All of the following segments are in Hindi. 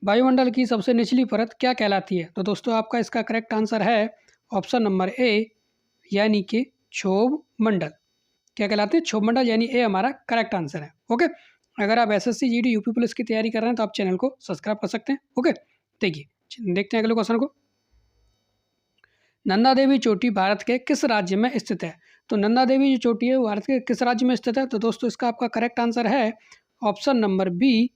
वायुमंडल की सबसे निचली परत क्या कहलाती है? तो दोस्तों आपका इसका करेक्ट आंसर है ऑप्शन नंबर ए, यानी कि क्षोभ मंडल। क्या कहलाते हैं? क्षोभ मंडल, यानी ए हमारा करेक्ट आंसर है। ओके, अगर आप एसएससी जीडी यूपी पुलिस की तैयारी कर रहे हैं तो आप चैनल को सब्सक्राइब कर सकते हैं। ओके, देखिए देखते हैं अगले क्वेश्चन को। नंदा देवी चोटी भारत के किस राज्य में स्थित है? तो नंदा देवी जो चोटी है वो भारत के किस राज्य में स्थित है? तो दोस्तों इसका आपका करेक्ट आंसर है ऑप्शन नंबर बी,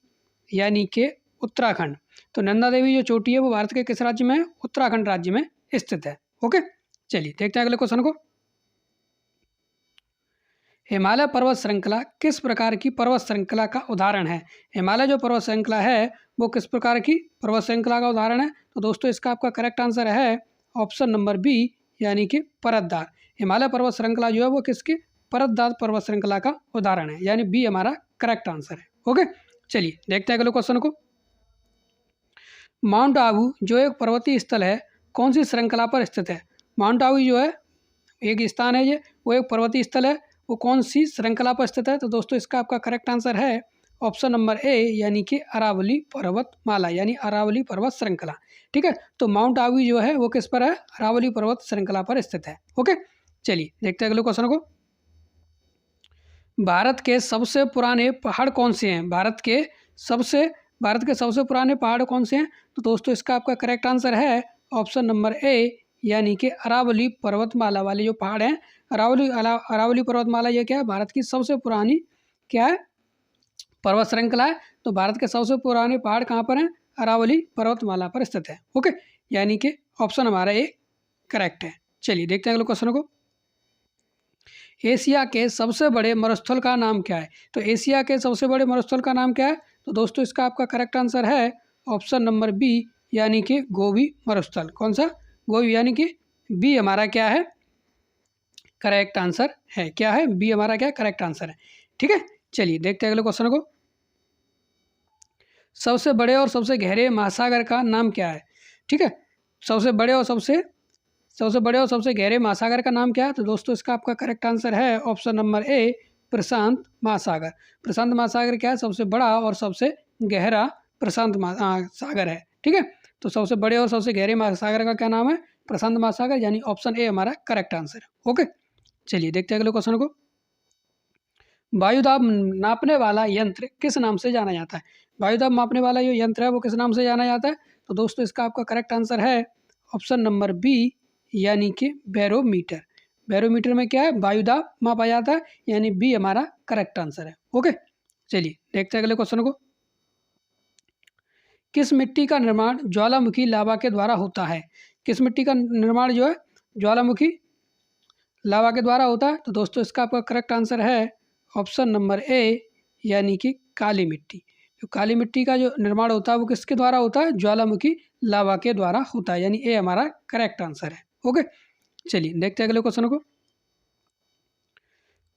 यानी कि उत्तराखंड। तो नंदा देवी जो चोटी है वो भारत के किस राज्य में है? उत्तराखंड राज्य में स्थित है। ओके, चलिए देखते हैं अगले क्वेश्चन को। हिमालय पर्वत श्रृंखला किस प्रकार की पर्वत श्रृंखला का उदाहरण है? हिमालय जो पर्वत श्रृंखला है वो किस प्रकार की पर्वत श्रृंखला का उदाहरण है? तो दोस्तों इसका आपका करेक्ट आंसर है ऑप्शन नंबर बी, यानी कि परतदार। हिमालय पर्वत श्रृंखला जो है वो किसकी? परतदार पर्वत श्रृंखला का उदाहरण है, यानी बी हमारा करेक्ट आंसर है। ओके, चलिए देखते हैं अगले क्वेश्चन को। माउंट आबू जो एक पर्वतीय स्थल है कौन सी श्रृंखला पर स्थित है? माउंट आबू जो है एक स्थान है, ये वो एक पर्वतीय स्थल है, वो कौन सी श्रृंखला पर स्थित है? तो दोस्तों इसका आपका करेक्ट आंसर है ऑप्शन नंबर ए, यानी कि अरावली पर्वतमाला, यानी अरावली पर्वत श्रृंखला। ठीक है, तो माउंट आबू जो है वो किस पर है? अरावली पर्वत श्रृंखला पर स्थित है। ओके, चलिए देखते हैं अगले क्वेश्चन को। भारत के सबसे पुराने पहाड़ कौन से हैं? भारत के सबसे पुराने पहाड़ कौन से हैं? तो दोस्तों इसका आपका करेक्ट आंसर है ऑप्शन नंबर ए, यानी कि अरावली पर्वतमाला वाले जो पहाड़ हैं, अरावली पर्वतमाला ये क्या है? भारत की सबसे पुरानी क्या है? पर्वत श्रृंखला है। तो भारत के सबसे पुराने पहाड़ कहाँ पर हैं? अरावली पर्वतमाला पर स्थित है। ओके, यानी कि ऑप्शन हमारा ए करेक्ट है। चलिए देखते हैं अगले क्वेश्चन को। एशिया के सबसे बड़े मरुस्थल का नाम क्या है? तो एशिया के सबसे बड़े मरुस्थल का नाम क्या है? तो दोस्तों इसका आपका करेक्ट आंसर है ऑप्शन नंबर बी, यानी कि गोबी मरुस्थल। कौन सा? गोबी, यानी कि बी हमारा क्या है? करेक्ट आंसर है। क्या है? बी हमारा क्या करेक्ट आंसर है। ठीक है, चलिए देखते हैं अगले क्वेश्चन को। सबसे बड़े और सबसे गहरे महासागर का नाम क्या है? ठीक है, सबसे बड़े और सबसे गहरे महासागर का नाम क्या है? तो दोस्तों इसका आपका करेक्ट आंसर है ऑप्शन नंबर ए, प्रशांत महासागर। प्रशांत महासागर क्या है? सबसे बड़ा और सबसे गहरा प्रशांत सागर है। ठीक है, तो सबसे बड़े और सबसे गहरे महासागर का क्या नाम है? प्रशांत महासागर, यानी ऑप्शन ए हमारा करेक्ट आंसर है। ओके, चलिए देखते हैं अगले क्वेश्चन को। वायुदाब नापने वाला यंत्र किस नाम से जाना जाता है? वायुदाब मापने वाला जो यंत्र है वो किस नाम से जाना जाता है? तो दोस्तों इसका आपका करेक्ट आंसर है ऑप्शन नंबर बी, यानी कि बैरोमीटर। बैरोमीटर में क्या है? वायुदाब मापा जाता है, यानी बी हमारा करेक्ट आंसर है। ओके, चलिए देखते हैं अगले क्वेश्चन को। किस मिट्टी का निर्माण ज्वालामुखी लावा के द्वारा होता है? किस मिट्टी का निर्माण जो है ज्वालामुखी लावा के द्वारा होता है? तो दोस्तों इसका आपका करेक्ट आंसर है ऑप्शन नंबर ए, यानी कि काली मिट्टी। जो काली मिट्टी का जो निर्माण होता है वो किसके द्वारा होता है? ज्वालामुखी लावा के द्वारा होता है, यानी ए हमारा करेक्ट आंसर है। ओके, चलिए देखते हैं अगले क्वेश्चन को।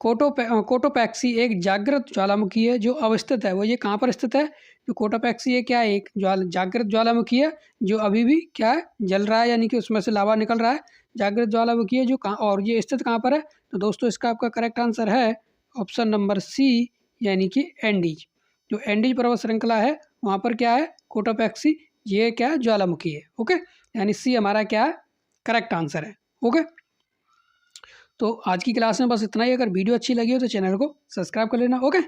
कोटोपैक्सी एक जागृत ज्वालामुखी है जो अवस्थित है, वो ये कहाँ पर स्थित है? जो कोटोपैक्सी है क्या है? एक जागृत ज्वालामुखी है जो अभी भी क्या है? जल रहा है, यानी कि उसमें से लावा निकल रहा है। जागृत ज्वालामुखी है जो कहाँ, और ये स्थित कहाँ पर है? तो दोस्तों इसका आपका करेक्ट आंसर है ऑप्शन नंबर सी, यानी कि एंडीज। जो एंडीज पर्वत श्रृंखला है वहाँ पर क्या है? कोटोपैक्सी ये क्या है? ज्वालामुखी है। ओके, यानी सी हमारा क्या है? करेक्ट आंसर है। ओके, तो आज की क्लास में बस इतना ही। अगर वीडियो अच्छी लगी हो तो चैनल को सब्सक्राइब कर लेना। ओके।